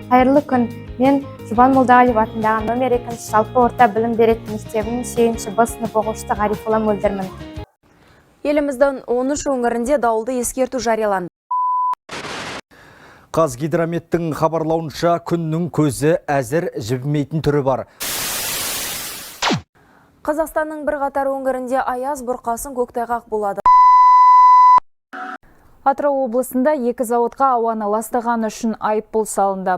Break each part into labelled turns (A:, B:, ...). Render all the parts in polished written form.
A: Қайырлы күн. Мен Жұбан Молдағалиев атындағы номер 2 жалпы орта білім беретін мектебінің 8-ші Б сынып оқушысы Ғарифолла Мөлдірмін.
B: Еліміздің 13 өңірінде дауылды ескерту жарияланды.
C: Қазгидрометтің хабарлауынша күннің көзі әзір жібімейтін түрі бар.
B: Қазақстанның бірқатар өңірінде аяз, бұрқасын, көктайғақ болады.
D: Атырау облысында 2 зауытқа ауаны ластағаны үшін айыппұл салынды.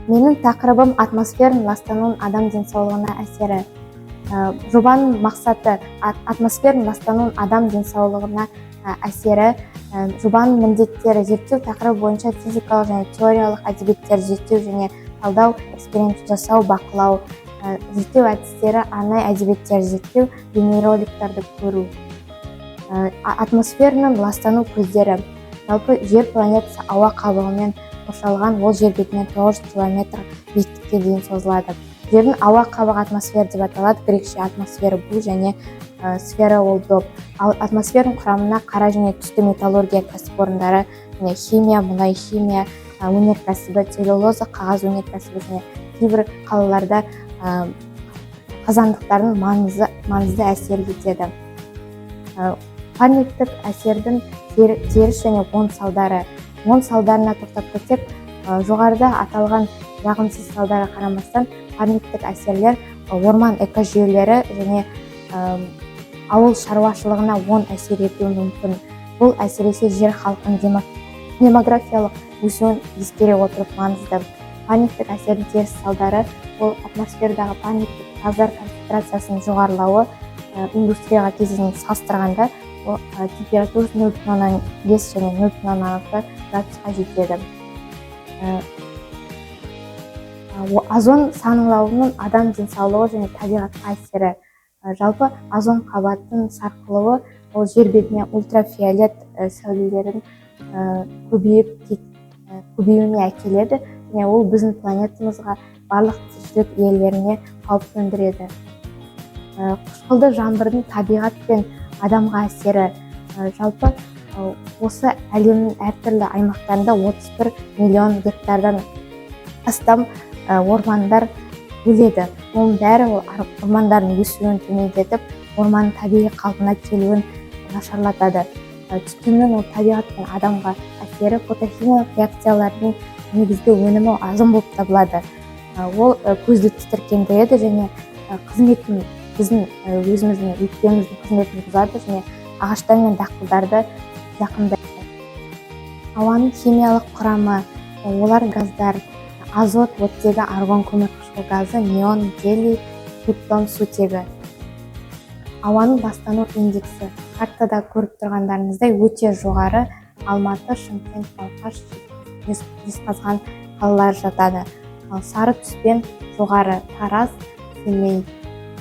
A: Менің тақырыбым атмосфераның ластануын адам денсаулығына әсері. Жобаның мақсаты атмосфераның ластануын адам денсаулығына әсері. Жобаның міндеттері зерттеу тақырыбы бойынша физикалық және теориялық әдебиеттерді зерттеу және талдау, эксперимент жасау, бақылау, зерттеу әдістері, арнайы әдебиеттерді зерттеу, бейнероликтарды көру. Атмосфераның ластану көздері. Жалпы жер планетасы ауа қабығымен қоршалған, ол жер бетінен 900 км биіктікке дейін созылады. Жердің ауа қабығы атмосфера деп аталады, грекше атмосфера бұл және сфера ол доп. Ал атмосфераның құрамына қара және түсті металлургия кәсіпорындары, химия, мұнай химия, өнеркәсібі, целлюлоза, қағаз өнеркәсібі және кейбір қалаларда қазандықтардың маңызды әсер етеді. Парниктік әсердің теріс және оң салдары. Оң салдарына тоқтап кетсек, жоғарыда аталған жағымсыз салдарға қарамастан парниктік әсерлер орман экожүйелері және ауыл шаруашылығына оң әсер етуі мүмкін. Бұл әсіресе жер халқының демографиялық өсуін ескере отырып маңызды. Парниктік әсердің теріс салдары ол атмосферадағы парниктік газдар концентрациясының жоғарылауы, индустрияға кезеңін салыстырғанда температура 0,5 және 0,6 градусқа жетеді. Озон саңылауының адам денсаулығы және табиғатқа әсері. Жалпы озон қабатының сарқылуы ол жер бетіне ультрафиолет сәулелердің көбеюіне әкеледі және ол біздің планетамызға барлық тіршілік иелеріне қауіп төндіреді. Қышқылды жаңбырдың табиғат пен адамға әсері. Жалпы осы әлемнің әртүрлі аймақтарында 31 миллион гектардан астам ормандар өледі. Оның бәрі ормандардың өсуін төмендетіп, орманның табиғи қалпына келуін нашарлатады. Түтіннің табиғат пен адамға әсері фотохимиялық реакциялардың негізгі өнімі озон болып табылады. Ол көзді тітіркендіреді және қызметін біздің өзіміздің өкпеміздің қызметін бұзады және ағаштар мен дақылдарды зақымдайды. Ауаның химиялық құрамы, олар газдар, азот, оттегі, аргон көмірқышқыл газы, неон, гелий, плутон сутегі. Ауаның ластану индексі. Картада көріп тұрғандарыңыздай өте жоғары Алматы, Шымкент, Балқаш, Жезқазған қалалары жатады. Ал сары түспен жоғары Тараз, Семей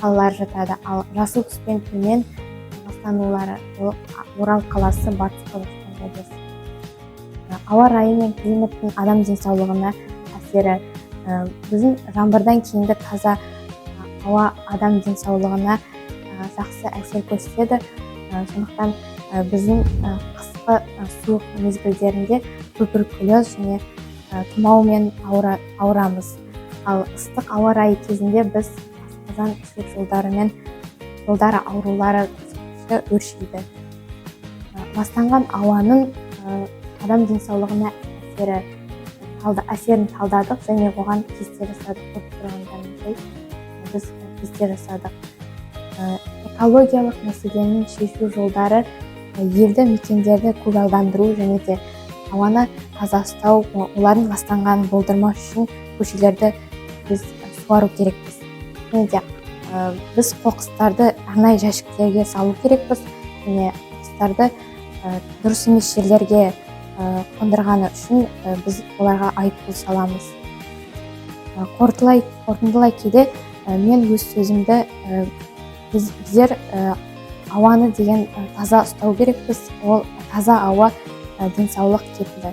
A: қалалары жатады. Ал жасыл түспен төмен ластанулары Орал қаласы, Батыс Қазақстан облысы. Ауа райы мен климаттың адам денсаулығына әсері. Біздің жаңбырдан кейінгі таза ауа адам денсаулығына жақсы әсер көрсетеді. Сондықтан біздің қысқы суық мезгілдерінде туберкулез және тұмаумен ауырамыз. Ал ыстық ауа райы кезінде біз асқазан ішек жолдары аурулары өршиді. Ластанған ауаның адам денсаулығына әсерін талдадық және оған кесте жасадық. Көріп тұрғандарыңыздай біз кесте жасадық. Экологиялық мәселенің шешу жолдары елді мекендерді көгалдандыру және де ауаны таза ұстау, олардың ластанғанын болдырмау үшін көшелерді біз суару керекпіз. Біз қоқыстарды арнайы жәшіктерге салу керекпіз және қоқыстарды дұрыс емес жерлерге қондырғаны үшін біз оларға айыппұл саламыз. Қорытындылай келе мен өз сөзімді біздер ауаны деген таза ұстау керекпіз. Ол таза ауа денсаулық кепілі.